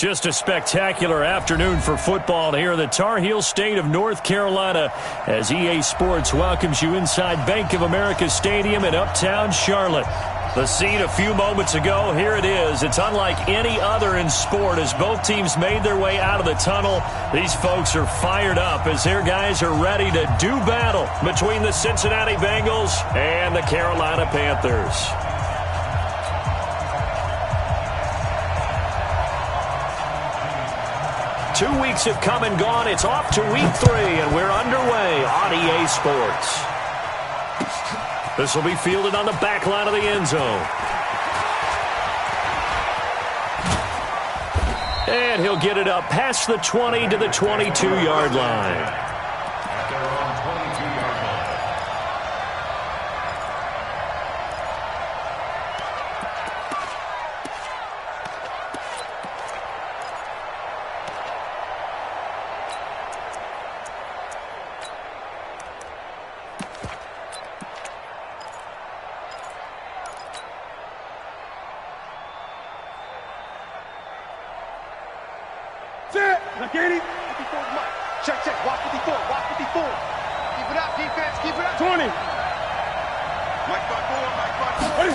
Just a spectacular afternoon for football here in the Tar Heel state of North Carolina as EA Sports welcomes you inside Bank of America Stadium in Uptown Charlotte. The scene a few moments ago, here it is. It's unlike any other in sport as both teams made their way out of the tunnel. These folks are fired up as their guys are ready to do battle between the Cincinnati Bengals and the Carolina Panthers. 2 weeks have come and gone. It's off to week 3, and we're underway on EA Sports. This will be fielded on the back line of the end zone. And he'll get it up past the 20 to the 22-yard line. Check. Watch 54. Keep it up, defense. Keep it up. 20. Mike 5-4.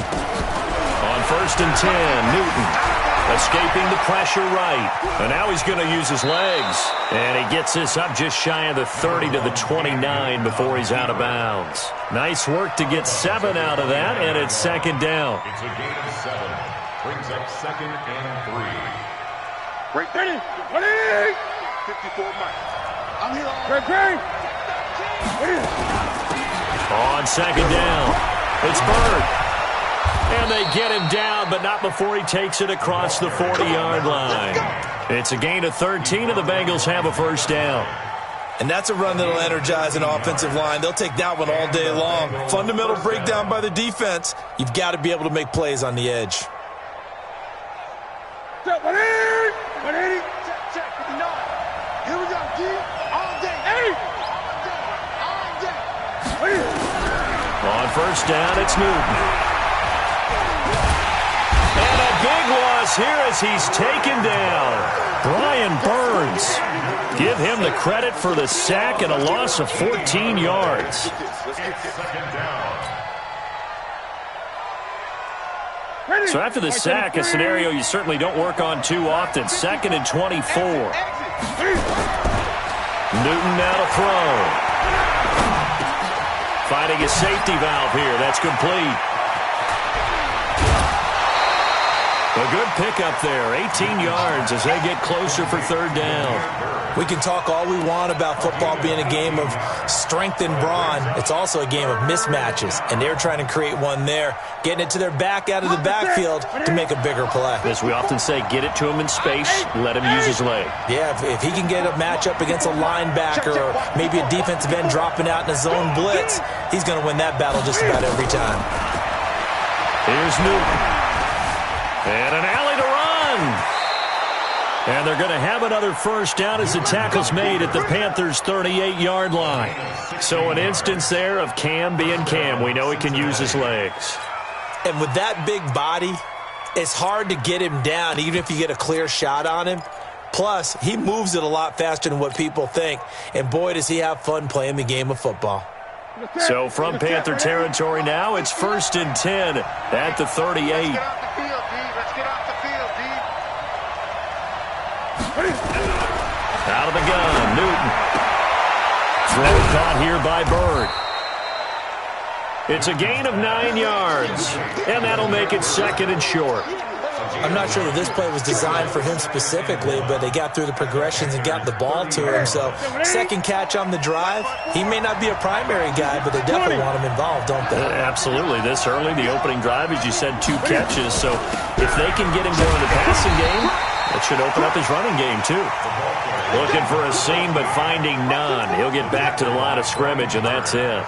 On 1st and 10, Newton escaping the pressure right. And now he's going to use his legs. And he gets this up just shy of the 30 to the 29 before he's out of bounds. Nice work to get 7 out of that, and it's 2nd down. It's a gain of 7. Brings up 2nd and 3. Break 30. 54 Mike. I'm here. On 2nd down, it's Bird. And they get him down, but not before he takes it across the 40-yard line. It's a gain of 13, and the Bengals have a 1st down. And that's a run that'll energize an offensive line. They'll take that one all day long. Fundamental breakdown by the defense. You've got to be able to make plays on the edge. Check. 59. Here we go, G. All day. All day. On 1st down, it's Newton. And a big loss here as he's taken down. Brian Burns. Give him the credit for the sack and a loss of 14 yards. So after the sack, a scenario you certainly don't work on too often. 2nd and 24. Newton now to throw. Finding a safety valve here. That's complete. A good pickup there. 18 yards as they get closer for 3rd down. We can talk all we want about football being a game of strength and brawn. It's also a game of mismatches, and they're trying to create one there, getting it to their back out of the backfield to make a bigger play. As we often say, get it to him in space, let him use his leg. Yeah, if he can get a matchup against a linebacker or maybe a defensive end dropping out in a zone blitz, he's going to win that battle just about every time. Here's Newton. And an alley to run. And they're going to have another 1st down as the tackle's made at the Panthers' 38-yard line. So an instance there of Cam being Cam. We know he can use his legs. And with that big body, it's hard to get him down, even if you get a clear shot on him. Plus, he moves it a lot faster than what people think. And boy, does he have fun playing the game of football. So from Panther territory now, it's 1st and 10 at the 38. Out of the gun, Newton. Throw caught here by Bird. It's a gain of 9 yards, and that'll make it 2nd and short. I'm not sure that this play was designed for him specifically, but they got through the progressions and got the ball to him. So 2nd catch on the drive. He may not be a primary guy, but they definitely want him involved, don't they? Absolutely. This early, the opening drive, as you said, 2 catches. So if they can get him going the passing game, that should open up his running game, too. Looking for a seam, but finding none. He'll get back to the line of scrimmage, and that's it.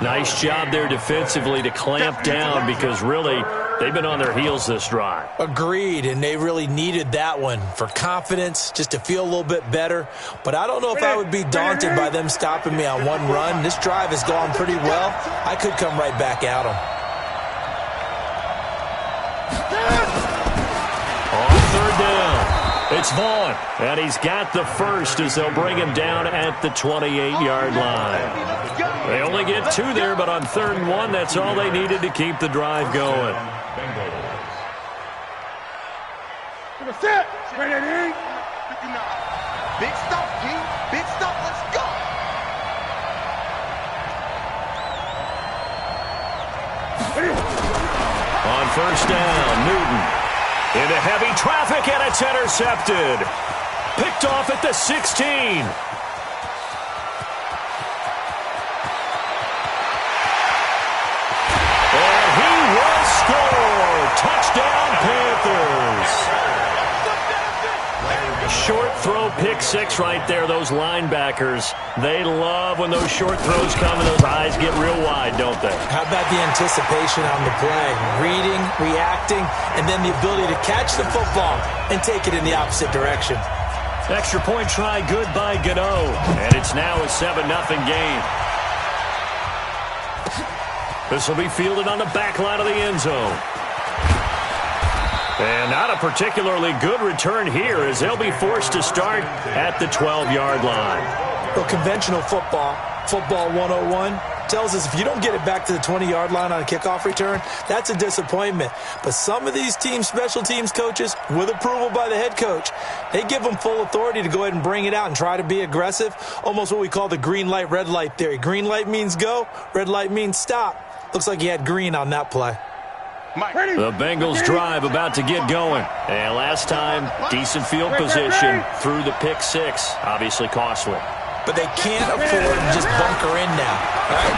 Nice job there defensively to clamp down because, really, they've been on their heels this drive. Agreed, and they really needed that one for confidence, just to feel a little bit better. But I don't know if I would be daunted by them stopping me on one run. This drive has gone pretty well. I could come right back at them. On 3rd down, It's Vaughn, and he's got the first as they'll bring him down at the 28-yard line. They only get 2 there, but on 3rd and 1, that's all they needed to keep the drive going. Big stuff, G. Big stuff. Let's go. On 1st down, Newton into heavy traffic, and it's intercepted. Picked off at the 16. And he will score. Touchdown, Panthers. Short throw, pick 6 right there. Those linebackers, they love when those short throws come and those eyes get real wide, don't they? How about the anticipation on the play? Reading, reacting, and then the ability to catch the football and take it in the opposite direction. Extra point try, good by Gano. And it's now a 7-0 game. This will be fielded on the back line of the end zone. And not a particularly good return here as they'll be forced to start at the 12-yard line. Well, conventional football 101, tells us if you don't get it back to the 20-yard line on a kickoff return, that's a disappointment. But some of these teams, special teams coaches, with approval by the head coach, they give them full authority to go ahead and bring it out and try to be aggressive, almost what we call the green light, red light theory. Green light means go, red light means stop. Looks like he had green on that play. The Bengals drive about to get going. And last time, decent field position through the pick 6. Obviously costly. But they can't afford to just bunker in now. All right?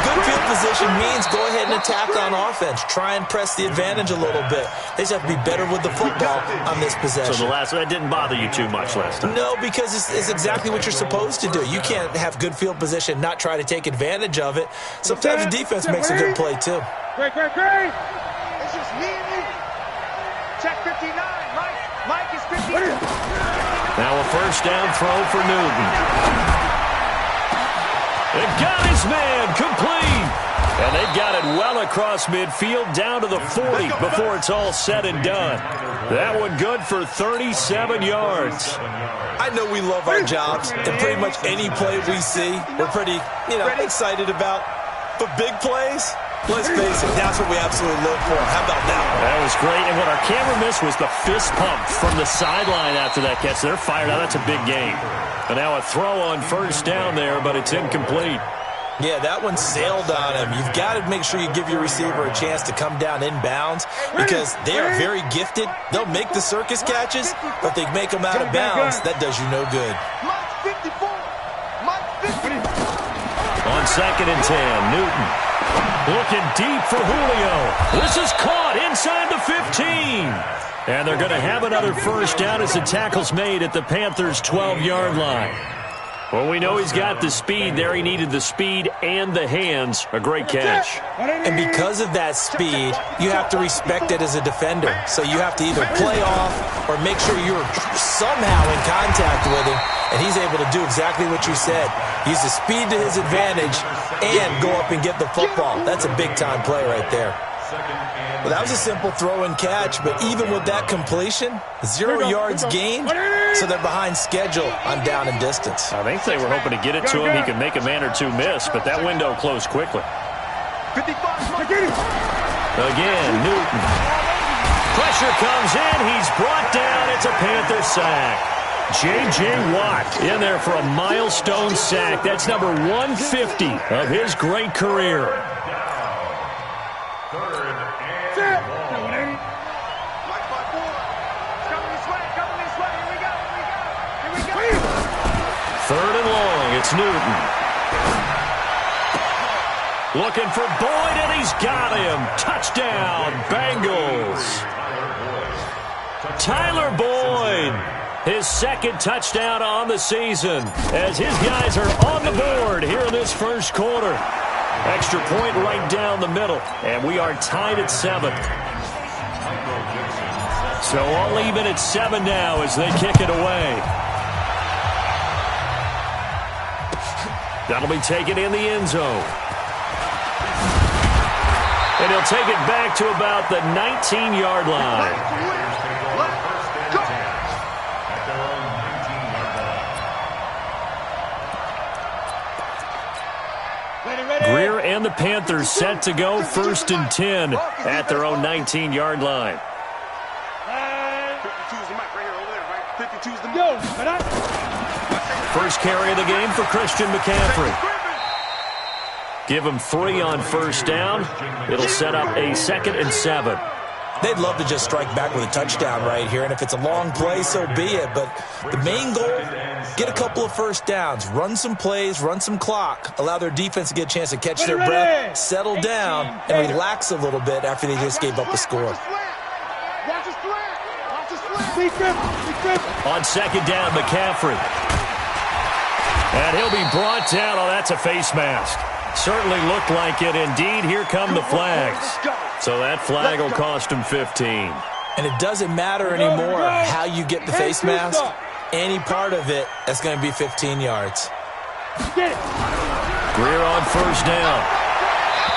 Good field position means go ahead and attack on offense. Try and press the advantage a little bit. They just have to be better with the football on this possession. So that didn't bother you too much last time? No, because it's exactly what you're supposed to do. You can't have good field position and not try to take advantage of it. Sometimes the defense makes a good play, too. Great. It's just me and you. Check 59. Mike is 59. Now a 1st down throw for Newton. It got his man complete. And they got it well across midfield down to the 40 before it's all said and done. That one good for 37 yards. I know we love our jobs, and pretty much any play we see, we're pretty, excited about. But big plays, let's face it, that's what we absolutely live for. How about that? That was great. And what our camera missed was the fist pump from the sideline after that catch. They're fired out. That's a big game. And now a throw on 1st down there, but it's incomplete. Yeah, that one sailed on him. You've got to make sure you give your receiver a chance to come down inbounds because they are very gifted. They'll make the circus catches, but if they make them out of bounds, that does you no good. Mike 54. Mike 50. On 2nd and 10, Newton looking deep for Julio. This is caught inside the 15. And they're going to have another 1st down as the tackle's made at the Panthers' 12-yard line. Well, we know he's got the speed there. He needed the speed and the hands. A great catch. And because of that speed, you have to respect it as a defender. So you have to either play off or make sure you're somehow in contact with him. And he's able to do exactly what you said. Use the speed to his advantage and go up and get the football. That's a big-time play right there. Well, that was a simple throw and catch, but even with that completion, 0 yards gained, so they're behind schedule on down and distance. I think they were hoping to get it to him. He could make a man or two miss, but that window closed quickly. 55. Again, Newton. Pressure comes in. He's brought down. It's a Panther sack. J.J. Watt in there for a milestone sack. That's number 150 of his great career. Third and long, it's Newton. Looking for Boyd, and he's got him. Touchdown, Bengals. Tyler Boyd, his 2nd touchdown on the season, as his guys are on the board here in this 1st quarter. Extra point right down the middle, and we are tied at 7. So all even at 7 now as they kick it away. That'll be taken in the end zone. And he'll take it back to about the 19-yard line. Greer and the Panthers set to go 1st and 10 at their own 19-yard line. 52's the mic right here, over there, right? 52's the mic. First carry of the game for Christian McCaffrey. Give him 3 on 1st down. It'll set up a 2nd and 7. They'd love to just strike back with a touchdown right here, and if it's a long play, so be it. But the main goal, get a couple of 1st downs, run some plays, run some clock, allow their defense to get a chance to catch their breath, settle down, and relax a little bit after they just gave up a score. On 2nd down, McCaffrey. And he'll be brought down. Oh, that's a face mask. Certainly looked like it. Indeed, here come the flags. So that flag will cost him 15. And it doesn't matter anymore how you get the face mask. Any part of it, that's going to be 15 yards. Greer on 1st down.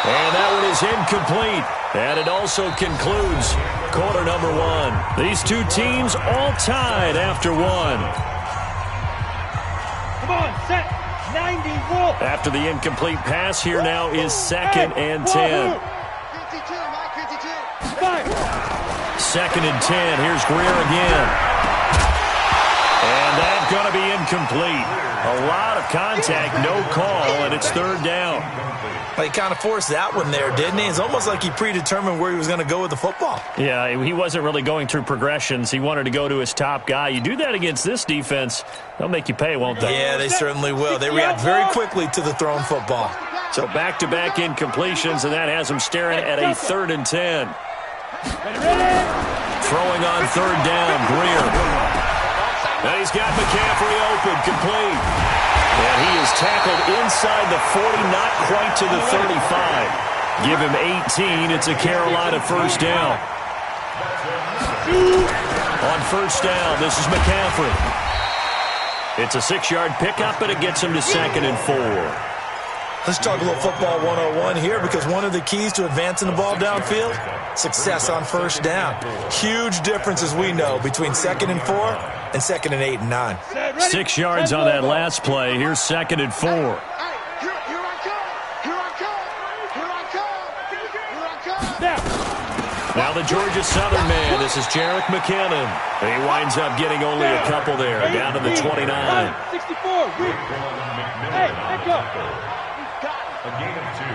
And that one is incomplete. And it also concludes quarter number 1. These two teams all tied after 1. Come on, set. 90, roll. After the incomplete pass, here now is 2nd and 10. 2nd and 10. Here's Greer again. And that's going to be incomplete. A lot of contact, no call, and it's 3rd down. Well, he kind of forced that one there, didn't he? It's almost like he predetermined where he was going to go with the football. Yeah, he wasn't really going through progressions. He wanted to go to his top guy. You do that against this defense, they'll make you pay, won't they? Yeah, they certainly will. They react very quickly to the thrown football. So back-to-back incompletions, and that has him staring at a 3rd and 10. Throwing on 3rd down, Greer. And he's got McCaffrey open, complete. And he is tackled inside the 40, not quite to the 35. Give him 18. It's a Carolina 1st down. On 1st down, this is McCaffrey. It's a 6-yard pickup, and it gets him to 2nd and 4. Let's talk a little football 101 here, because one of the keys to advancing the ball downfield, success on 1st down. Huge difference, as we know, between 2nd and 4 and 2nd and 8 and 9. 6 yards on that last play. Here's 2nd and 4. Now the Georgia Southern man. This is Jerick McKinnon. He winds up getting only a couple there, down to the 29. 64. Hey, let's go. A gain of 2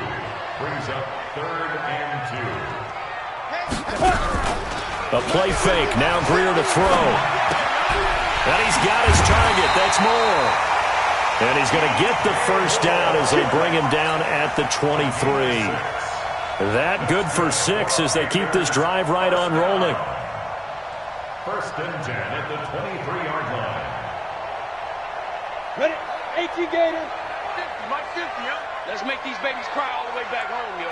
brings up 3rd and 2. A play fake. Now Greer to throw. And he's got his target. That's Moore. And he's going to get the 1st down as they bring him down at the 23. That good for 6 as they keep this drive right on rolling. 1st and 10 at the 23-yard line. Ready? 18 Gators. 50, Mike 50, huh? Let's make these babies cry all the way back home, yo.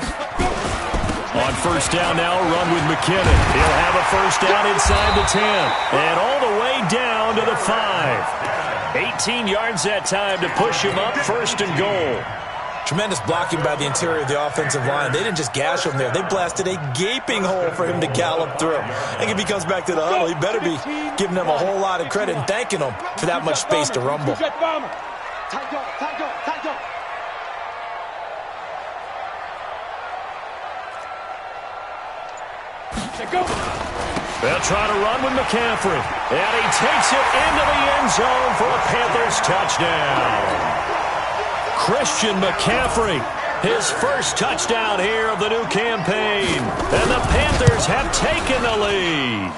On 1st down now, a run with McKinnon. He'll have a 1st down inside the 10. And all the way down to the 5. 18 yards that time to push him up 1st and goal. Tremendous blocking by the interior of the offensive line. They didn't just gash him there. They blasted a gaping hole for him to gallop through. I think if he comes back to the huddle, he better be giving them a whole lot of credit and thanking them for that much space to rumble. They'll try to run with McCaffrey. And he takes it into the end zone for a Panthers touchdown. Christian McCaffrey, his 1st touchdown here of the new campaign. And the Panthers have taken the lead.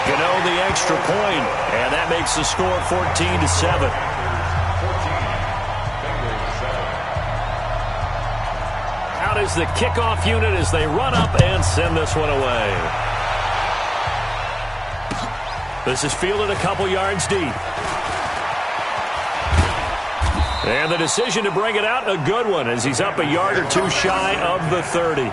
Gano the extra point, and that makes the score 14-7. Out is the kickoff unit as they run up and send this one away. This is fielded a couple yards deep. And the decision to bring it out, a good one, as he's up a yard or 2 shy of the 30.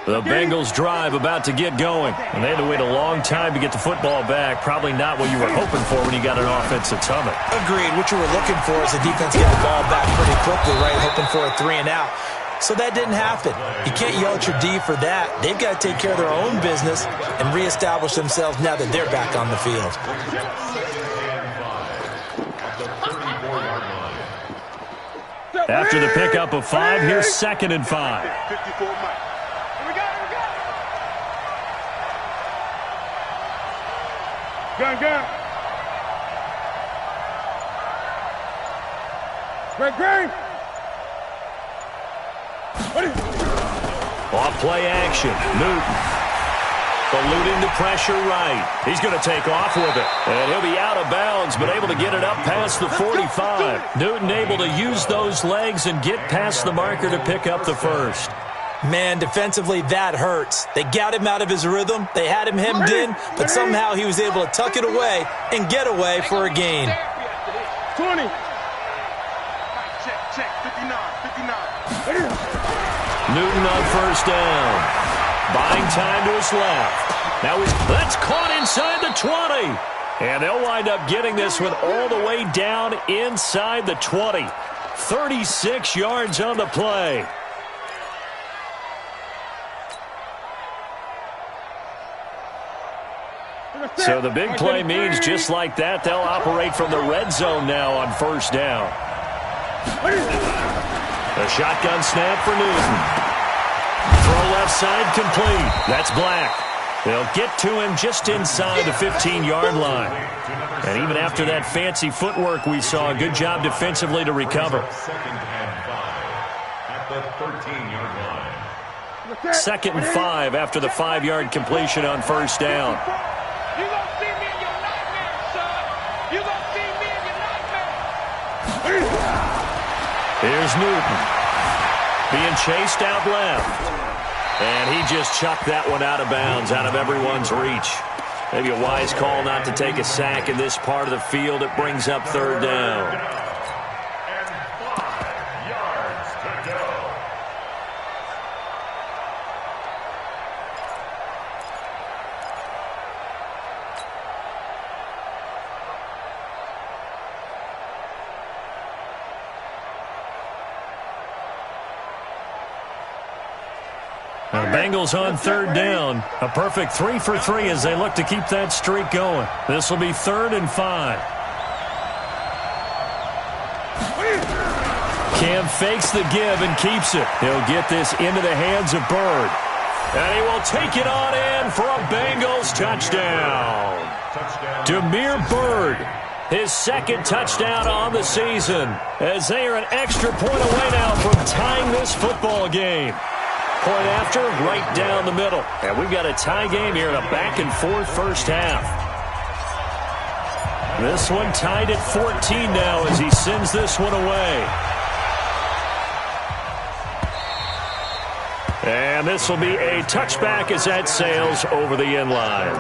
The Bengals drive about to get going. And they had to wait a long time to get the football back. Probably not what you were hoping for when you got an offensive tunnel. Agreed. What you were looking for is the defense get the ball back pretty quickly, right? Hoping for a 3-and-out. So that didn't happen. You can't yell at your D for that. They've got to take care of their own business and reestablish themselves now that they're back on the field. After the pickup of 5, here's 2nd and 5. 54 Mike. Here we go. Gun. Green. Off play action. Newton. Eluding the pressure right. He's going to take off with it. And he'll be out of bounds, but able to get it up past the 45. Newton able to use those legs and get past the marker to pick up the first. Man, defensively, that hurts. They got him out of his rhythm. They had him hemmed in, but somehow he was able to tuck it away and get away for a gain. 20. Check. 59. Newton on first down. Buying time to his left. Now that's caught inside the 20. And they'll wind up getting this one all the way down inside the 20. 36 yards on the play. So the big play means just like that, they'll operate from the red zone now on first down. A shotgun snap for Newton. Throw left side complete. That's Black. They'll get to him just inside the 15-yard line. And even after that fancy footwork we saw, a good job defensively to recover. 2nd and 5 at the 13-yard line. 2nd and 5 after the 5-yard completion on first down. You gonna see me in your nightmares, son. You gonna see me in your nightmares. Here's Newton. Being chased out left. And he just chucked that one out of bounds, out of everyone's reach. Maybe a wise call not to take a sack in this part of the field. It brings up 3rd down. And 5 yards to go. The Bengals on 3rd down. A perfect 3 for 3 as they look to keep that streak going. This will be 3rd and 5. Cam fakes the give and keeps it. He'll get this into the hands of Bird. And he will take it on in for a Bengals touchdown. Demir Bird, his 2nd touchdown on the season, as they are an extra point away now from tying this football game. Point after, right down the middle. And we've got a tie game here in a back-and-forth first half. This one tied at 14 now as he sends this one away. And this will be a touchback as that sails over the end line.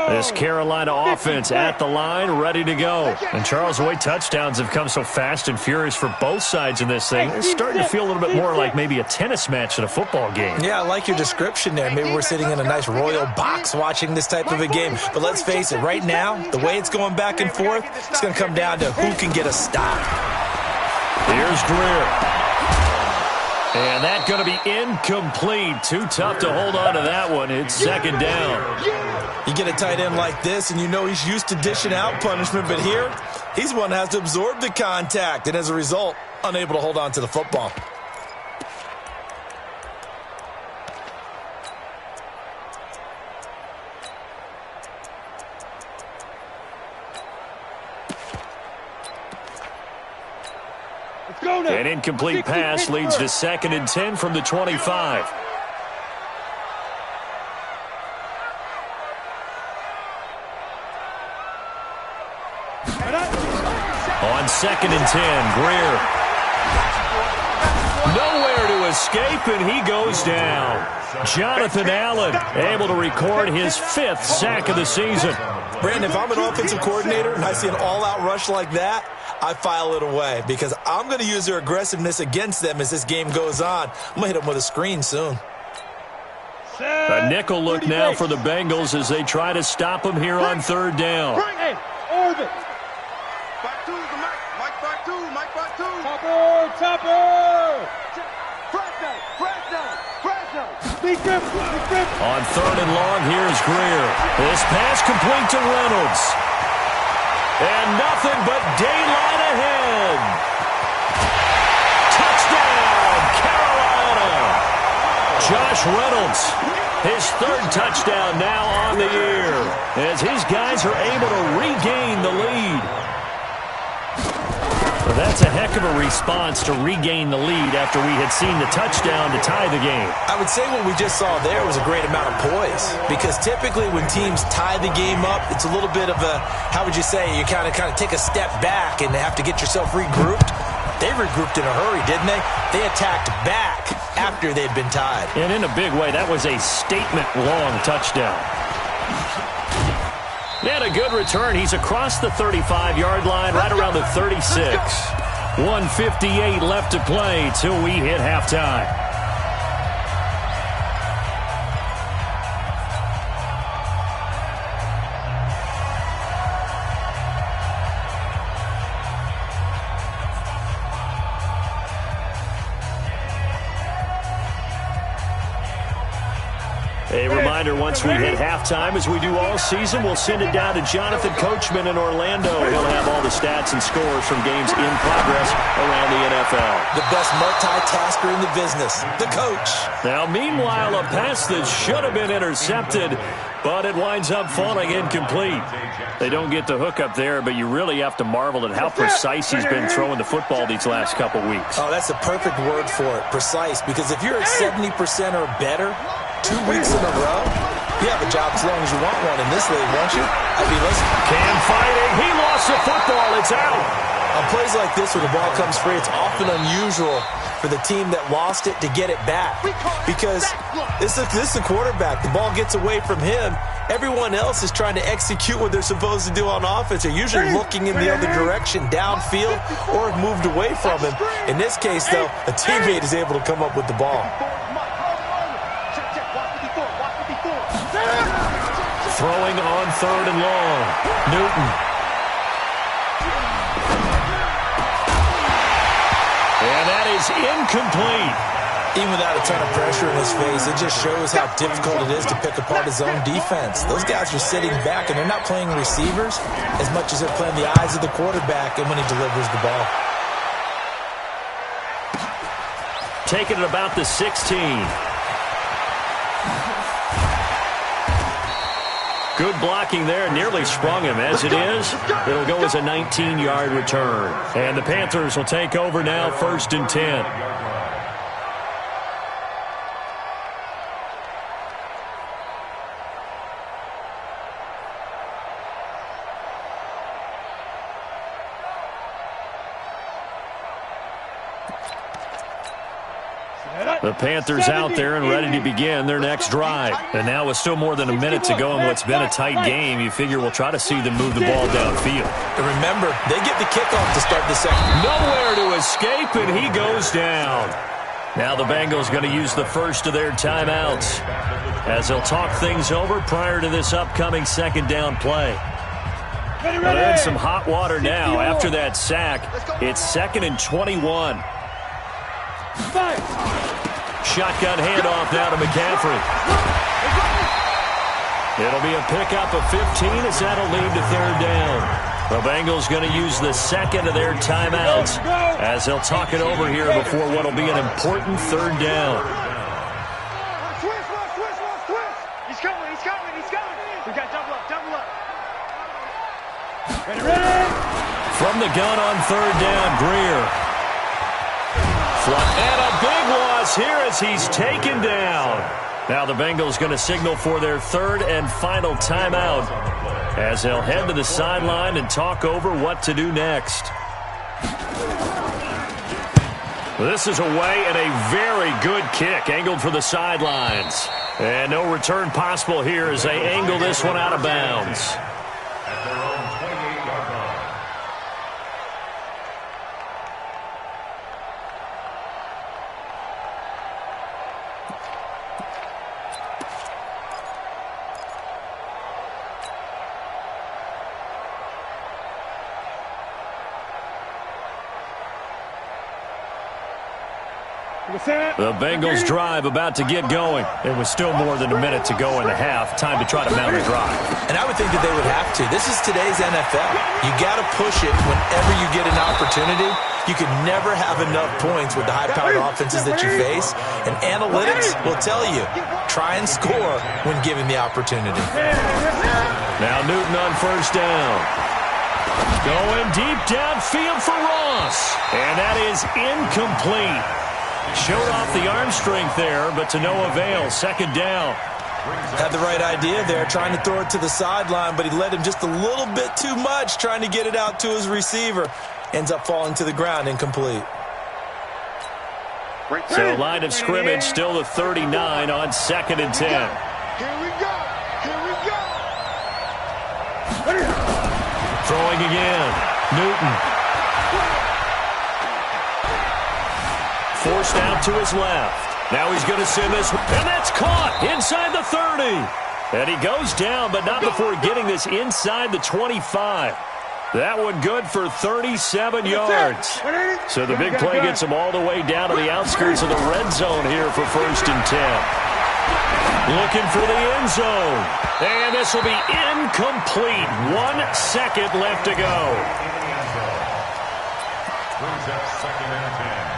This Carolina offense at the line, ready to go. And Charles, the way touchdowns have come so fast and furious for both sides in this thing, it's starting to feel a little bit more like maybe a tennis match in a football game. Yeah, I like your description there. Maybe we're sitting in a nice royal box watching this type of a game. But let's face it, right now, the way it's going back and forth, it's going to come down to who can get a stop. Here's Greer. And that's going to be incomplete. Too tough to hold on to that one. It's 2nd down. You get a tight end like this, and you know he's used to dishing out punishment, but here, he's one that has to absorb the contact, and as a result, unable to hold on to the football. An incomplete pass leads to 2nd and 10 from the 25. On 2nd and 10, Greer. Nowhere to escape, and he goes down. Jonathan Allen able to record his 5th sack of the season. Brandon, if I'm an offensive coordinator and I see an all-out rush like that, I file it away because I'm going to use their aggressiveness against them as this game goes on. I'm going to hit them with a screen soon. A nickel look now for the Bengals as they try to stop them here on third down. Hey, orbit. Back two, Mike back two, Mike back two. Topper. Fresno. Be grip. On third and long, here's Greer. This pass complete to Reynolds. And nothing but daylight ahead. Touchdown, Carolina. Josh Reynolds, his third touchdown now on the year, as his guys are able to regain the lead. Well, that's a heck of a response to regain the lead after we had seen the touchdown to tie the game. I would say what we just saw there was a great amount of poise, because typically when teams tie the game up, it's a little bit of a, how would you say, you kind of take a step back and have to get yourself regrouped. They regrouped in a hurry, didn't they? They attacked back after they'd been tied. And in a big way, that was a statement-long touchdown. And a good return. He's across the 35-yard line, right around the 36. 1:58 left to play till we hit halftime. A reminder, once we hit halftime, as we do all season, we'll send it down to Jonathan Coachman in Orlando. He'll have all the stats and scores from games in progress around the NFL. The best multitasker in the business, the coach. Now, meanwhile, a pass that should have been intercepted, but it winds up falling incomplete. They don't get the hook up there, but you really have to marvel at how precise he's been throwing the football these last couple weeks. Oh, that's the perfect word for it, precise, because if you're at 70% or better 2 weeks in a row, you have a job as long as you want one in this league, won't you? I mean, listen. Cam fighting. He lost the football. It's out. On plays like this, when the ball comes free, it's often unusual for the team that lost it to get it back, because this is the quarterback. The ball gets away from him. Everyone else is trying to execute what they're supposed to do on offense. They're usually looking in the other direction, downfield, or have moved away from him. In this case, though, a teammate is able to come up with the ball. Throwing on third and long. Newton. And that is incomplete. Even without a ton of pressure in his face, it just shows how difficult it is to pick apart his own defense. Those guys are sitting back, and they're not playing receivers as much as they're playing the eyes of the quarterback and when he delivers the ball. Taking it about the 16. Good blocking there, nearly sprung him. As it is, it'll go as a 19-yard return. And the Panthers will take over now, 1st and 10. The Panthers out there and ready to begin their next drive. And now with still more than a minute to go in what's been a tight game, you figure we'll try to see them move the ball downfield. And remember, they get the kickoff to start the second. Nowhere to escape, and he goes down. Now the Bengals going to use the first of their timeouts as they'll talk things over prior to this upcoming second down play. But they're in some hot water now after that sack. It's 2nd and 21. Shotgun handoff now to McCaffrey. It'll be a pickup of 15 as that'll lead to third down. The Bengals going to use the second of their timeouts as they'll talk it over here before what will be an important third down. Twist. He's coming. We got double up. Ready. From the gun on third down, Greer. And a big loss here as he's taken down. Now the Bengals going to signal for their third and final timeout as they'll head to the sideline and talk over what to do next. This is away and a very good kick angled for the sidelines. And no return possible here as they angle this one out of bounds. The Bengals drive about to get going. It was still more than a minute to go in the half. Time to try to mount a drive. And I would think that they would have to. This is today's NFL. You got to push it whenever you get an opportunity. You can never have enough points with the high-powered offenses that you face. And analytics will tell you, try and score when given the opportunity. Now Newton on first down. Going deep downfield for Ross. And that is incomplete. Showed off the arm strength there, but to no avail. Second down. Had the right idea there, trying to throw it to the sideline, but he led him just a little bit too much, trying to get it out to his receiver. Ends up falling to the ground, incomplete. So line of scrimmage still the 39 on 2nd and 10. Here we go. Here we go. Throwing again. Newton. Forced out to his left. Now he's going to send this, and that's caught inside the 30. And he goes down, but not before getting this inside the 25. That one good for 37 yards. So the big play gets him all the way down to the outskirts of the red zone here for 1st and 10. Looking for the end zone. And this will be incomplete. 1 second left to go. Brings up 2nd and 10.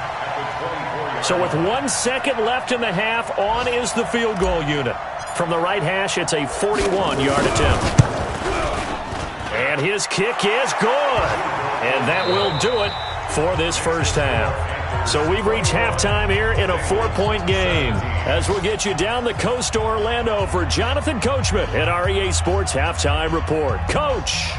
So with 1 second left in the half, on is the field goal unit. From the right hash, it's a 41-yard attempt. And his kick is good. And that will do it for this first half. So we've reached halftime here in a 4-point game. As we'll get you down the coast to Orlando for Jonathan Coachman at our EA Sports Halftime Report. Coach.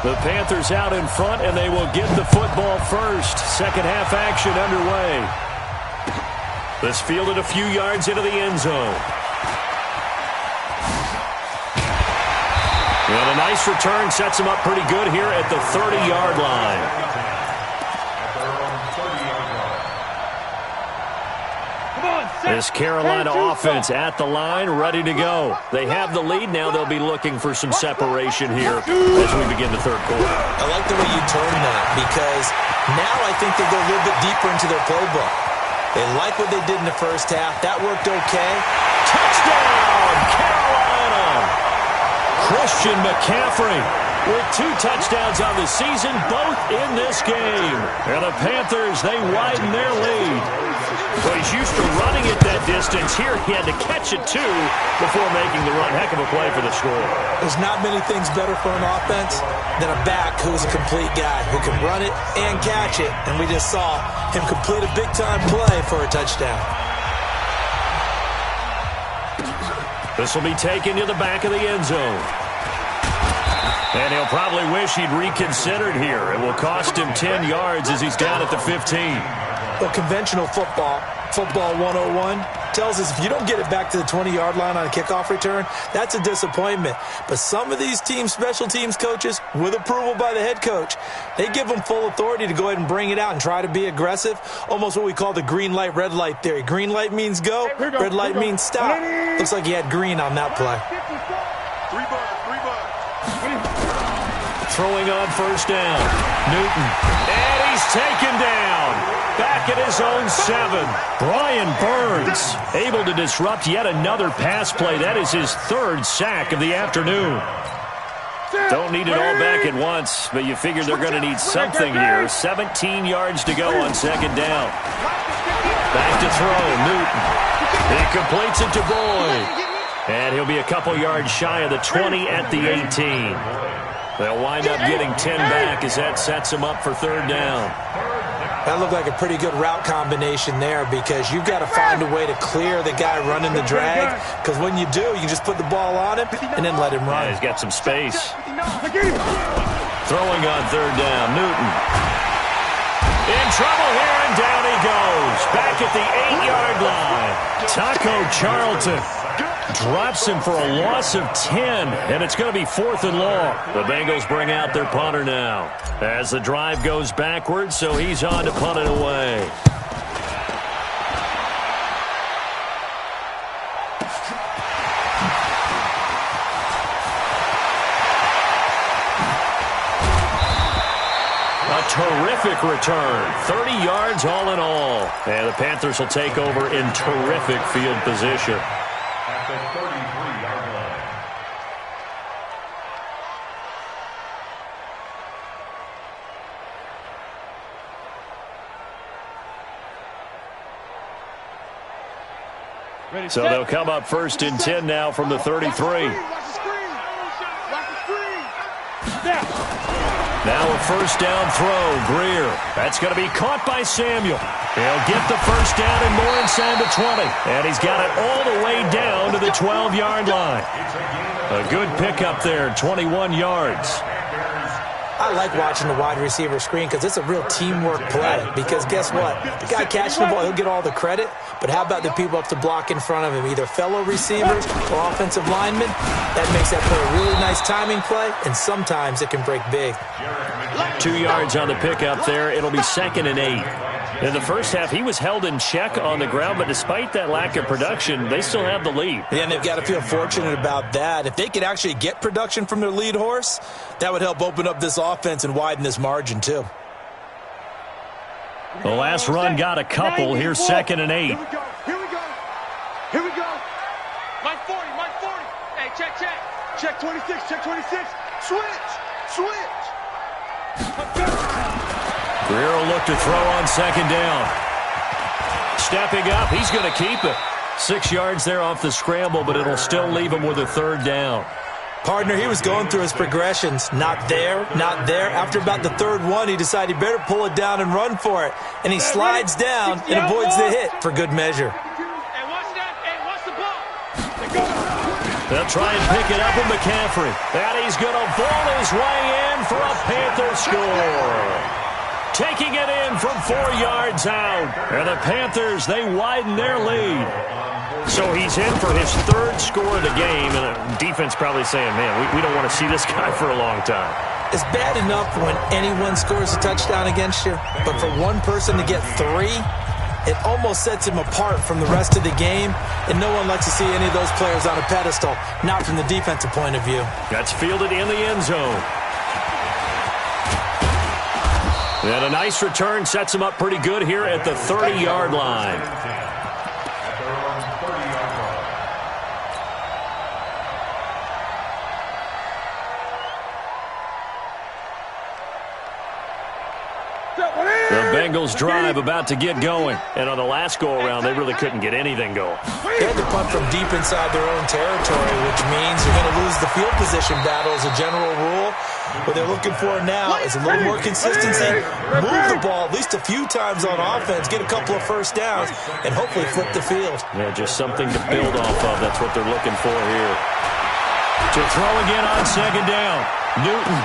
The Panthers out in front, and they will get the football first. Second half action underway. This fielded a few yards into the end zone. And a nice return sets him up pretty good here at the 30-yard line. This Carolina offense at the line, ready to go. They have the lead now. They'll be looking for some separation here as we begin the third quarter. I like the way you term that, because now I think they go a little bit deeper into their playbook. They like what they did in the first half. That worked okay. Touchdown, Carolina! Christian McCaffrey with 2 touchdowns on the season, both in this game. And the Panthers, they widen their lead. But he's used to running it that distance. Here he had to catch it, too, before making the run. Heck of a play for the score. There's not many things better for an offense than a back who's a complete guy, who can run it and catch it. And we just saw him complete a big-time play for a touchdown. This will be taken to the back of the end zone. And he'll probably wish he'd reconsidered here. It will cost him 10 yards as he's down at the 15. Well, conventional football 101, tells us if you don't get it back to the 20-yard line on a kickoff return, that's a disappointment. But some of these teams, special teams coaches, with approval by the head coach, they give them full authority to go ahead and bring it out and try to be aggressive, almost what we call the green light, red light theory. Green light means go, red light means stop. Looks like he had green on that play. 3 bars. Throwing on first down. Newton. And he's taken down. Back at his own 7. Brian Burns able to disrupt yet another pass play. That is his 3rd sack of the afternoon. Don't need it all back at once, but you figure they're going to need something here. 17 yards to go on 2nd down. Back to throw. Newton. He completes it to Boyd. And he'll be a couple yards shy of the 20 at the 18. They'll wind up getting 10 back as that sets them up for 3rd down. That looked like a pretty good route combination there, because you've got to find a way to clear the guy running the drag, because when you do, you just put the ball on him and then let him run. Yeah, he's got some space. Throwing on 3rd down, Newton. In trouble here, and down he goes. Back at the 8-yard line. Taco Charlton drops him for a loss of 10, and it's going to be 4th and long. The Bengals bring out their punter now as the drive goes backwards, so he's on to punt it away. A terrific return. 30 yards all in all. And the Panthers will take over in terrific field position. At the 33-yard line. So they'll come up first and 10 now from the 33. Now a first down throw. Greer. That's going to be caught by Samuel. He'll get the first down and more inside the 20. And he's got it all the way down to the 12-yard line. A good pickup there, 21 yards. I like watching the wide receiver screen because it's a real teamwork play. Because guess what? The guy catching the ball, he'll get all the credit. But how about the people up to block in front of him, either fellow receivers or offensive linemen? That makes that play a really nice timing play, and sometimes it can break big. 2 yards on the pickup there. It'll be 2nd and 8. In the first half, he was held in check on the ground, but despite that lack of production, they still have the lead. Yeah, and they've got to feel fortunate about that. If they could actually get production from their lead horse, that would help open up this offense and widen this margin, too. The last run got a couple. Here's 2nd and 8. Here we go. Here we go. Mike 40, Mike 40. Hey, check. Check 26, check 26. Switch. Greer will look to throw on 2nd down. Stepping up, he's going to keep it. 6 yards there off the scramble, but it'll still leave him with a 3rd down. Partner, he was going through his progressions. Not there, not there. After about the 3rd one, he decided he better pull it down and run for it. And he slides down and avoids the hit for good measure. Hey, watch that. Hey, watch the ball. They'll try and pick it up with McCaffrey. And he's going to vault his way in for a Panther score. Taking it in from 4 yards out. And the Panthers, they widen their lead. So he's in for his 3rd score of the game. And the defense probably saying, man, we don't want to see this guy for a long time. It's bad enough when anyone scores a touchdown against you, but for one person to get 3, it almost sets him apart from the rest of the game, and no one likes to see any of those players on a pedestal, not from the defensive point of view. That's fielded in the end zone. And a nice return sets him up pretty good here at the 30-yard line. The Bengals drive about to get going. And on the last go-around, they really couldn't get anything going. They had to punt from deep inside their own territory, which means you're going to lose the field position battle as a general rule. What they're looking for now is a little more consistency, move the ball at least a few times on offense, get a couple of first downs, and hopefully flip the field. Yeah, just something to build off of. That's what they're looking for here. To throw again on 2nd down. Newton.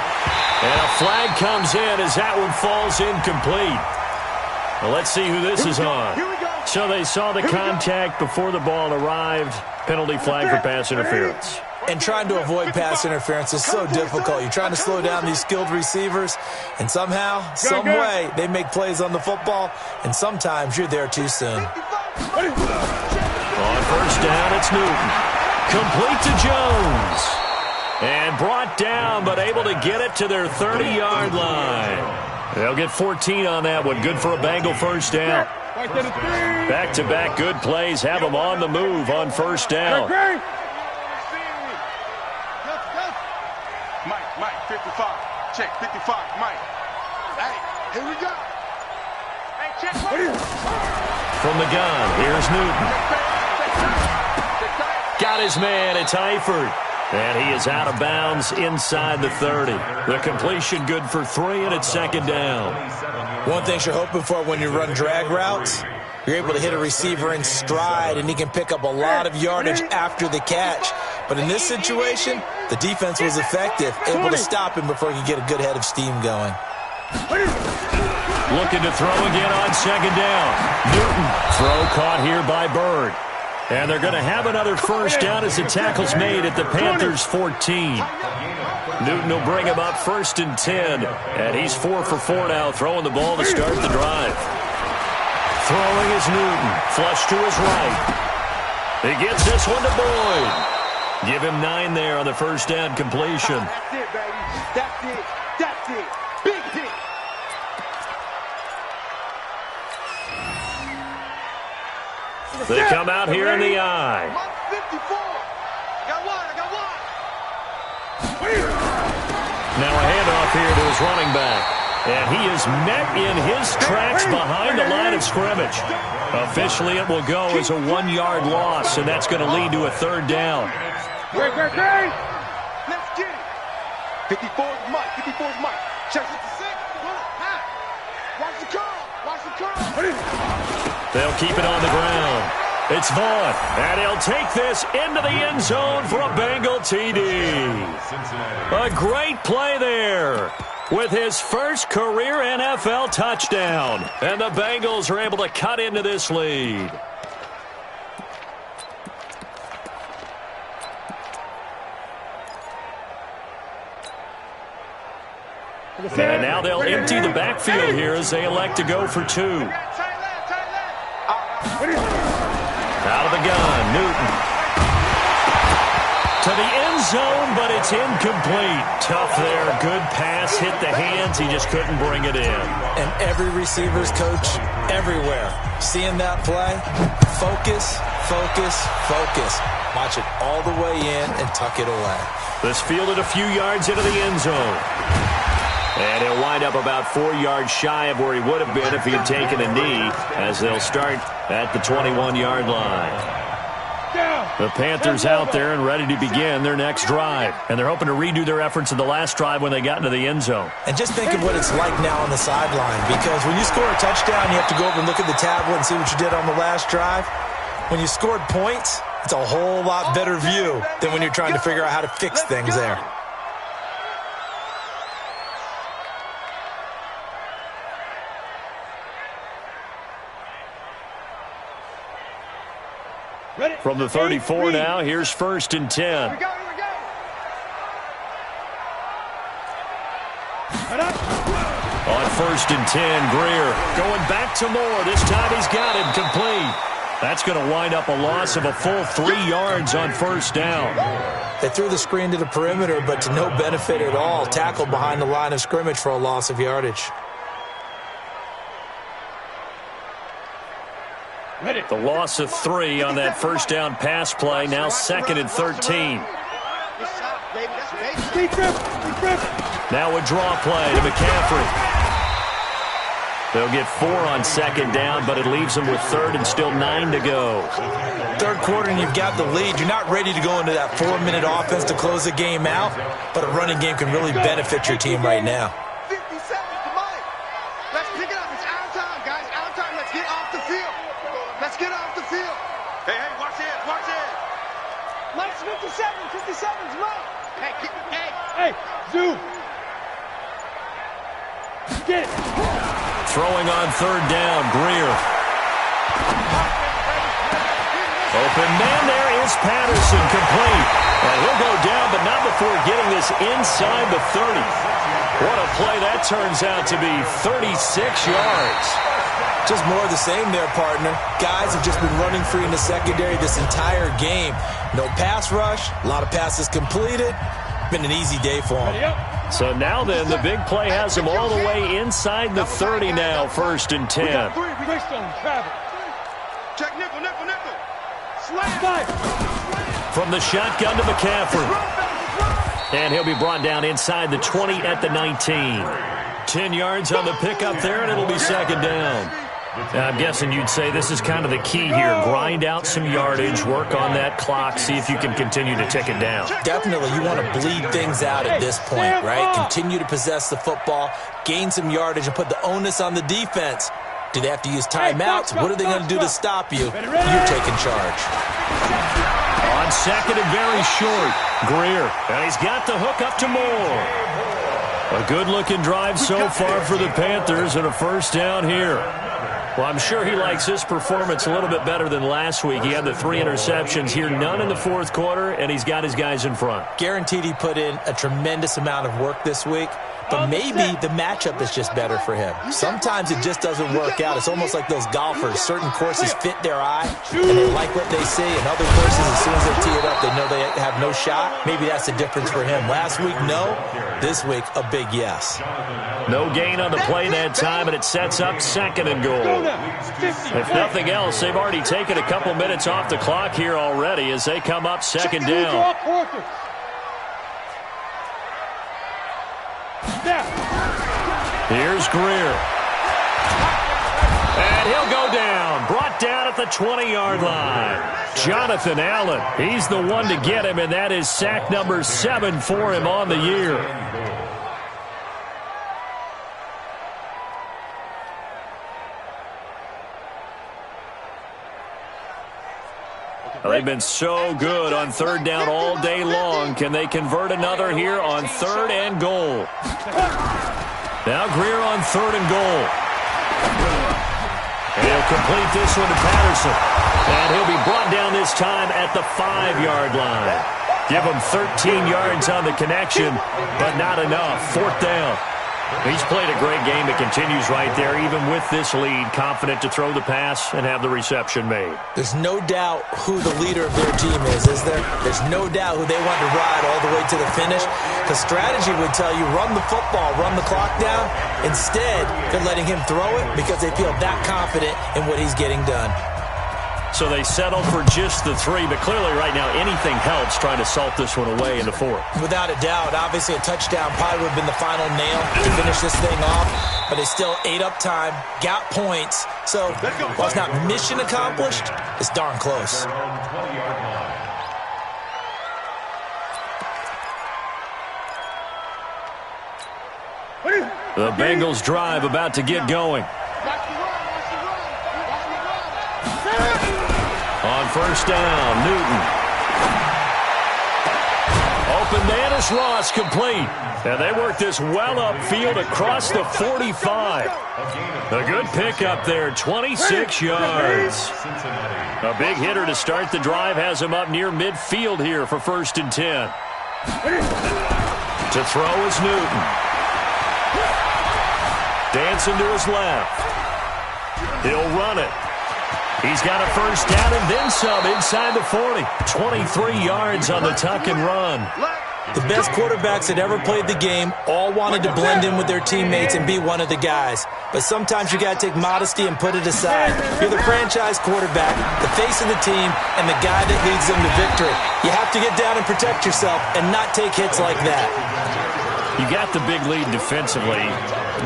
And a flag comes in as that one falls incomplete. Well, let's see who this is on. So they saw the contact before the ball arrived. Penalty flag for pass interference. And trying to avoid pass interference is so difficult. You're trying to slow down these skilled receivers, and somehow, some way, they make plays on the football, and sometimes you're there too soon. On first down, it's Newton. Complete to Jones. And brought down, but able to get it to their 30-yard line. They'll get 14 on that one. Good for a Bengal first down. Back-to-back good plays have them on the move on first down. Mike, 55. Check, 55, Mike. Hey, here we go. Hey, check. From the gun, here's Newton. Got his man, it's Eifert. And he is out of bounds inside the 30. The completion good for 3, and it's 2nd down. One thing you're hoping for when you run drag routes, you're able to hit a receiver in stride, and he can pick up a lot of yardage after the catch. But in this situation, the defense was effective, able to stop him before he could get a good head of steam going. Looking to throw again on 2nd down. Newton. Throw caught here by Bird. And they're going to have another first down as the tackle's made at the Panthers' 14. Newton will bring him up 1st and 10. And he's 4 for 4 now, throwing the ball to start the drive. Throwing is Newton. Flush to his right. He gets this one to Boyd. Give him 9 there on the first down completion. That's it, baby. That's it. Big hit. They come out here in the I. 54. I got one. Now a handoff here to his running back. And he is met in his tracks behind the line of scrimmage. Officially, it will go as a 1-yard loss, and that's going to lead to a 3rd down. Let's get it. 54 is Mike. 54 is Mike. Checks it to 6. Watch the curl. Watch the curl. They'll keep it on the ground. It's Vaughn, and he'll take this into the end zone for a Bengal TD. A great play there with his first career NFL touchdown. And the Bengals are able to cut into this lead. And now they'll empty the backfield here as they elect to go for 2. Out of the gun, Newton. To the end zone, but it's incomplete. Tough there. Good pass. Hit the hands. He just couldn't bring it in. And every receiver's coach everywhere. Seeing that play, focus, focus, focus. Watch it all the way in and tuck it away. This fielded a few yards into the end zone. And he'll wind up about 4 yards shy of where he would have been if he had taken a knee, as they'll start at the 21-yard line. The Panthers out there and ready to begin their next drive. And they're hoping to redo their efforts in the last drive when they got into the end zone. And just think of what it's like now on the sideline, because when you score a touchdown, you have to go over and look at the tablet and see what you did on the last drive. When you scored points, it's a whole lot better view than when you're trying to figure out how to fix things there. From the 34 now, here's 1st and 10. Here we go. On 1st and 10, Greer going back to Moore. This time he's got him complete. That's going to wind up a loss of a full 3 yards on 1st down. They threw the screen to the perimeter, but to no benefit at all. Tackled behind the line of scrimmage for a loss of yardage. The loss of 3 on that 1st down pass play. Now 2nd and 13. Now a draw play to McCaffrey. They'll get 4 on 2nd down, but it leaves them with 3rd and still 9 to go. 3rd quarter and you've got the lead. You're not ready to go into that 4-minute offense to close the game out, but a running game can really benefit your team right now. 50 seconds to Mike. Let's pick it up. It's out of time, guys. Out of time. Let's get off the field. Let's get off the field. Hey, watch it. Watch it. Mike's 57. 57's Mike. Hey. Zoom. Get it. Throwing on 3rd down, Greer. Open man there is Patterson, complete. And he'll go down, but not before getting this inside the 30. What a play that turns out to be, 36 yards. Just more of the same there, partner. Guys have just been running free in the secondary this entire game. No pass rush, a lot of passes completed. Been an easy day for them. So now then, the big play has him all the way inside the 30 now, 1st and 10. Check nickel. From the shotgun to McCaffrey. And he'll be brought down inside the 20 at the 19. 10 yards on the pickup there, and it'll be 2nd down. I'm guessing you'd say this is kind of the key here. Grind out some yardage, work on that clock, see if you can continue to tick it down. Definitely, you want to bleed things out at this point, right? Continue to possess the football, gain some yardage, and put the onus on the defense. Do they have to use timeouts? What are they going to do to stop you? You're taking charge. On 2nd and very short, Greer. And he's got the hook up to Moore. A good-looking drive so far for the Panthers and a 1st down here. Well, I'm sure he likes his performance a little bit better than last week. He had the 3 interceptions here, none in the 4th quarter, and he's got his guys in front. Guaranteed he put in a tremendous amount of work this week. but maybe the matchup is just better for him. Sometimes it just doesn't work out. It's almost like those golfers. Certain courses fit their eye, and they like what they see, and other courses, as soon as they tee it up, they know they have no shot. Maybe that's the difference for him. Last week, no. This week, a big yes. No gain on the play that time, and it sets up 2nd and goal. If nothing else, they've already taken a couple minutes off the clock here already as they come up 2nd down. Here's Greer. And he'll go down. Brought down at the 20-yard line. Jonathan Allen, he's the one to get him, and that is sack number 7 for him on the year. Well, they've been so good on 3rd down all day long. Can they convert another here on 3rd and goal? Now Greer on 3rd and goal. And he'll complete this one to Patterson. And he'll be brought down this time at the 5-yard line. Give him 13 yards on the connection, but not enough. 4th down. He's played a great game. It continues right there, even with this lead, confident to throw the pass and have the reception made. There's no doubt who the leader of their team is there? There's no doubt who they want to ride all the way to the finish. The strategy would tell you, run the football, run the clock down. Instead, they're letting him throw it because they feel that confident in what he's getting done. So they settled for just the 3, but clearly right now anything helps trying to salt this one away in the 4th. Without a doubt, obviously a touchdown probably would have been the final nail to finish this thing off, but they still ate up time, got points, so while it's not mission accomplished, it's darn close. The Bengals drive about to get going. On 1st down, Newton. Open man is Ross, complete. And they work this well upfield across the 45. A good pickup there, 26 yards. A big hitter to start the drive has him up near midfield here for 1st and 10. To throw is Newton. Dancing to his left. He'll run it. He's got a 1st down and then some inside the 40. 23 yards on the tuck and run. The best quarterbacks that ever played the game all wanted to blend in with their teammates and be one of the guys. But sometimes you got to take modesty and put it aside. You're the franchise quarterback, the face of the team, and the guy that leads them to victory. You have to get down and protect yourself and not take hits like that. You got the big lead defensively,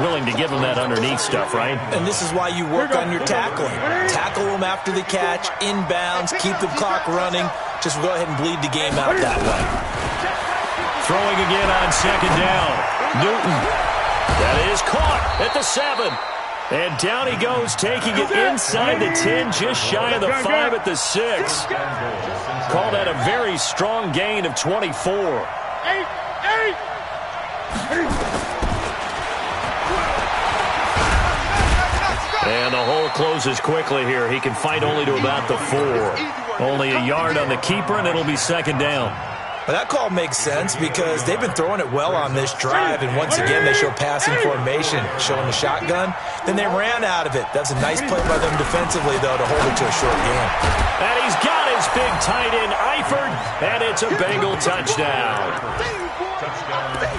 willing to give them that underneath stuff, right? And this is why you work on your tackling. Tackle them after the catch, inbounds, keep the clock running. Just go ahead and bleed the game out that way. Throwing again on 2nd down. Newton. That is caught at the 7. And down he goes, taking it inside the 10, just shy of the 5 at the 6. Call that a very strong gain of 24. And the hole closes quickly here. He can fight only to about the 4. Only a yard on the keeper, and it'll be 2nd down. Well, that call makes sense because they've been throwing it well on this drive, and once again they show passing formation, showing the shotgun. Then they ran out of it. That's a nice play by them defensively, though, to hold it to a short game. And he's got his big tight end, Eifert, and it's a Bengal touchdown.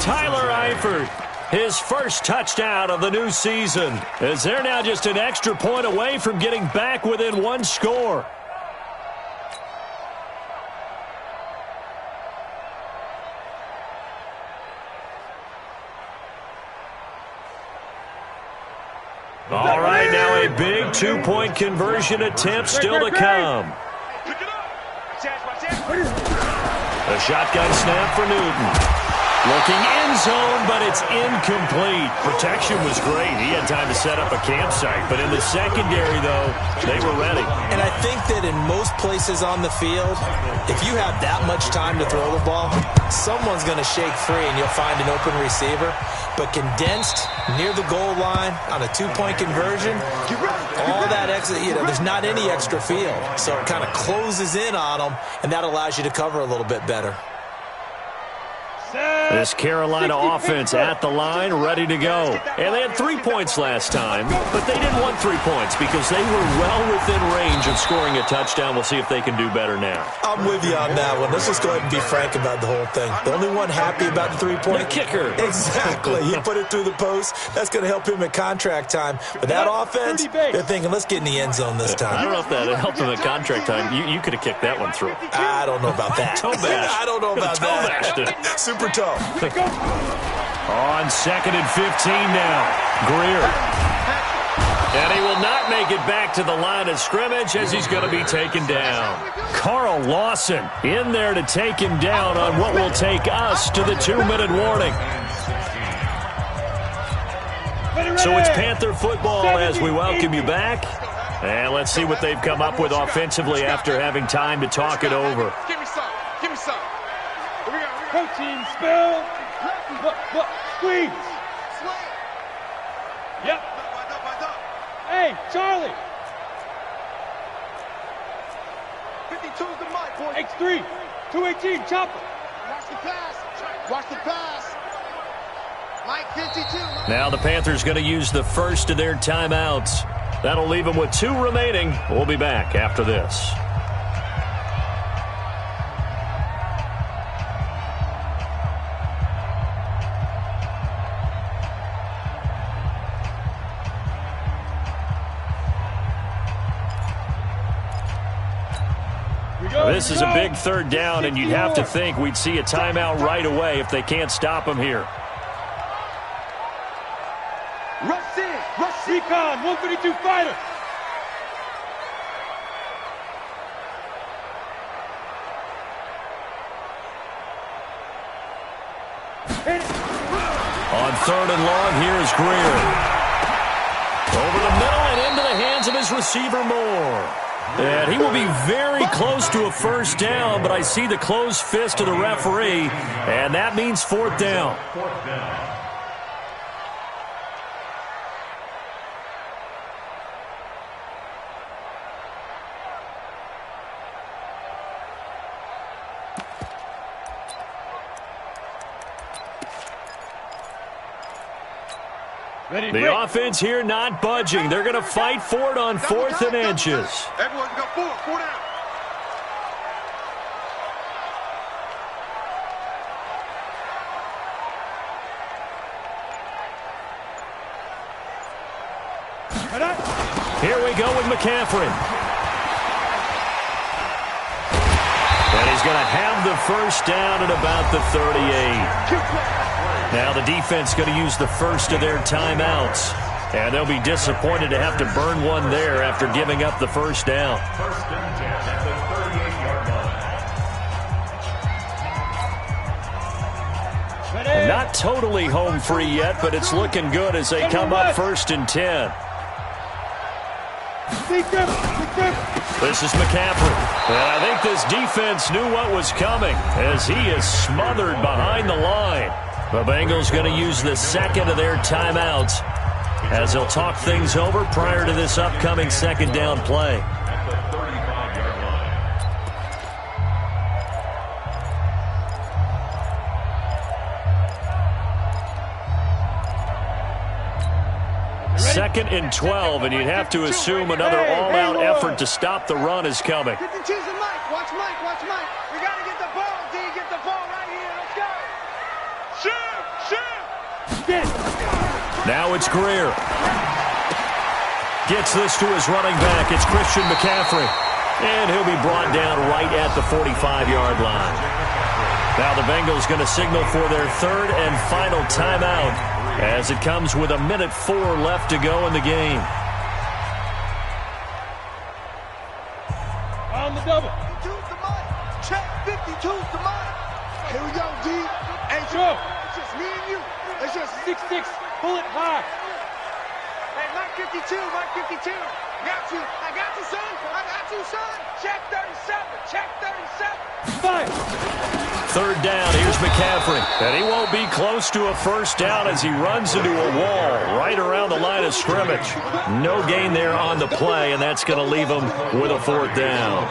Tyler Eifert, his 1st touchdown of the new season, as they're now just an extra point away from getting back within 1 score. All right, now a big 2-point conversion attempt still to come. The shotgun snap for Newton. Looking end zone, but it's incomplete. Protection was great. He had time to set up a campsite. But in the secondary, though, they were ready. And I think that in most places on the field, if you have that much time to throw the ball, someone's going to shake free and you'll find an open receiver. But condensed near the goal line on a 2-point conversion, all that extra, there's not any extra field. So it kind of closes in on them, and that allows you to cover a little bit better. This Carolina offense at the line, ready to go. And they had 3 points last time, but they didn't want 3 points because they were well within range of scoring a touchdown. We'll see if they can do better now. I'm with you on that one. Let's just go ahead and be frank about the whole thing. The only one happy about the 3-point? The kicker. Exactly. He put it through the post. That's going to help him at contract time. But that offense, they're thinking, let's get in the end zone this time. I don't know if that helped him at contract time. You could have kicked that one through. I don't know about that. Toe bash. I don't know about that. Super toe. On 2nd and 15 now. Greer. And he will not make it back to the line of scrimmage as he's going to be taken down. Carl Lawson in there to take him down on what will take us to the 2-minute warning. So it's Panther football as we welcome you back. And let's see what they've come up with offensively after having time to talk it over. Give me some. Give me some. Here we go. Protein spill. Look, squeeze. Yep. Hey, Charlie. 52's the mic, boy. X3. 218, chopper. Watch the pass. Watch the pass. Mike 52. Now the Panthers going to use the first of their timeouts. That'll leave them with 2 remaining. We'll be back after this. This is a big 3rd down, and you'd have to think we'd see a timeout right away if they can't stop him here. Rush in. Rush in. Recon, 152 fighter. On 3rd and long, here is Greer. Over the middle and into the hands of his receiver, Moore. And he will be very close to a 1st down, but I see the closed fist of the referee, and that means 4th down. The offense here not budging. They're going to fight for it on 4th and inches. Everyone go 4 down. Here we go with McCaffrey. And he's going to have the 1st down at about the 38. Now the defense going to use the first of their timeouts. And they'll be disappointed to have to burn one there after giving up the 1st down. First and 10 at the 38-yard line. Not totally home free yet, but it's looking good as they come up 1st and 10. This is McCaffrey. And I think this defense knew what was coming as he is smothered behind the line. The Bengals going to use the 2nd of their timeouts as they'll talk things over prior to this upcoming 2nd down play. At the 35-yard line. 2nd and 12, and you'd have to assume another all-out effort to stop the run is coming. 52's the Mike. Watch Mike. Watch Mike. We got to get the ball, D. Get the ball right here. Let's go. Shoot. Now it's Greer. Gets this to his running back. It's Christian McCaffrey. And he'll be brought down right at the 45-yard line. Now the Bengals going to signal for their 3rd and final timeout as it comes with 1:04 left to go in the game. On the double. 52's the Mike. Check. 52's the Mike. Here we go, D. Hey, Go. it's just me and you. It's just 6-6, pull it high. Hey, Mike 52, Mike 52. Got you. I got you, son. I got you, son. Check 37. Check 37. Fire. 3rd down. Here's McCaffrey. And he won't be close to a 1st down as he runs into a wall right around the line of scrimmage. No gain there on the play, and that's going to leave him with a 4th down.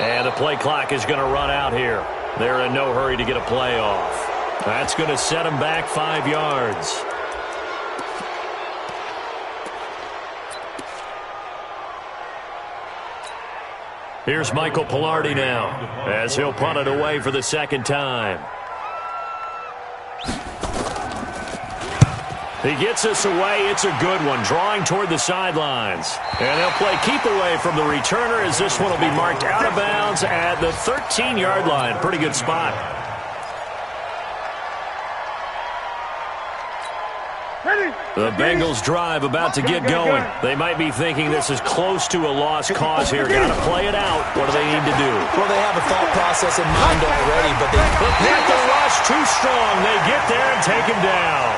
And the play clock is going to run out here. They're in no hurry to get a play off. That's going to set them back 5 yards. Here's Michael Palardy now, as he'll punt it away for the second time. He gets this away. It's a good one, drawing toward the sidelines. And they'll play keep away from the returner, as this one will be marked out of bounds at the 13-yard line. Pretty good spot. The Bengals drive about to get going. They might be thinking this is close to a lost cause here. Got to play it out. What do they need to do? Well, they have a thought process in mind already, but they hit the rush too strong. They get there and take him down.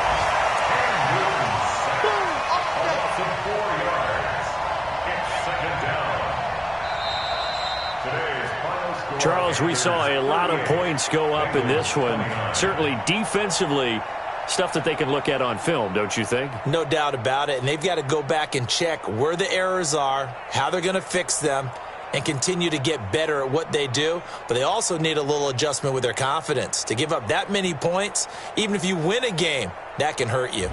Charles, we saw a lot of points go up in this one. Certainly defensively, stuff that they can look at on film, don't you think? No doubt about it, and they've got to go back and check where the errors are, how they're going to fix them, and continue to get better at what they do. But they also need a little adjustment with their confidence. To give up that many points, even if you win a game, that can hurt you.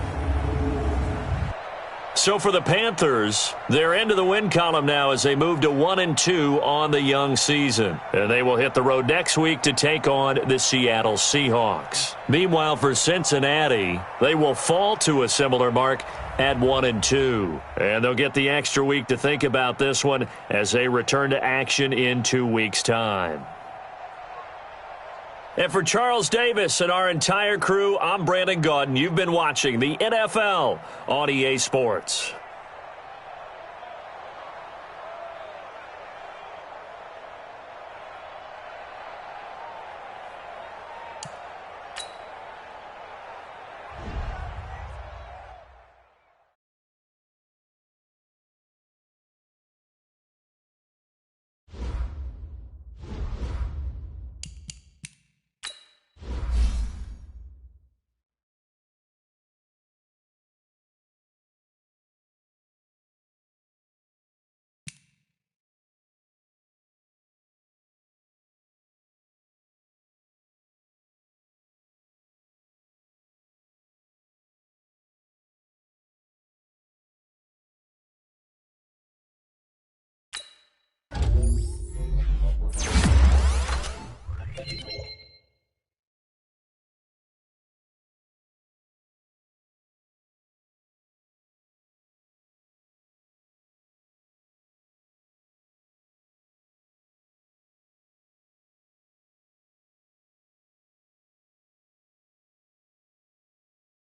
So for the Panthers, they're into the win column now as they move to 1-2 on the young season. And they will hit the road next week to take on the Seattle Seahawks. Meanwhile, for Cincinnati, they will fall to a similar mark at 1-2. And they'll get the extra week to think about this one as they return to action in 2 weeks' time. And for Charles Davis and our entire crew, I'm Brandon Gaudin. You've been watching the NFL on EA Sports.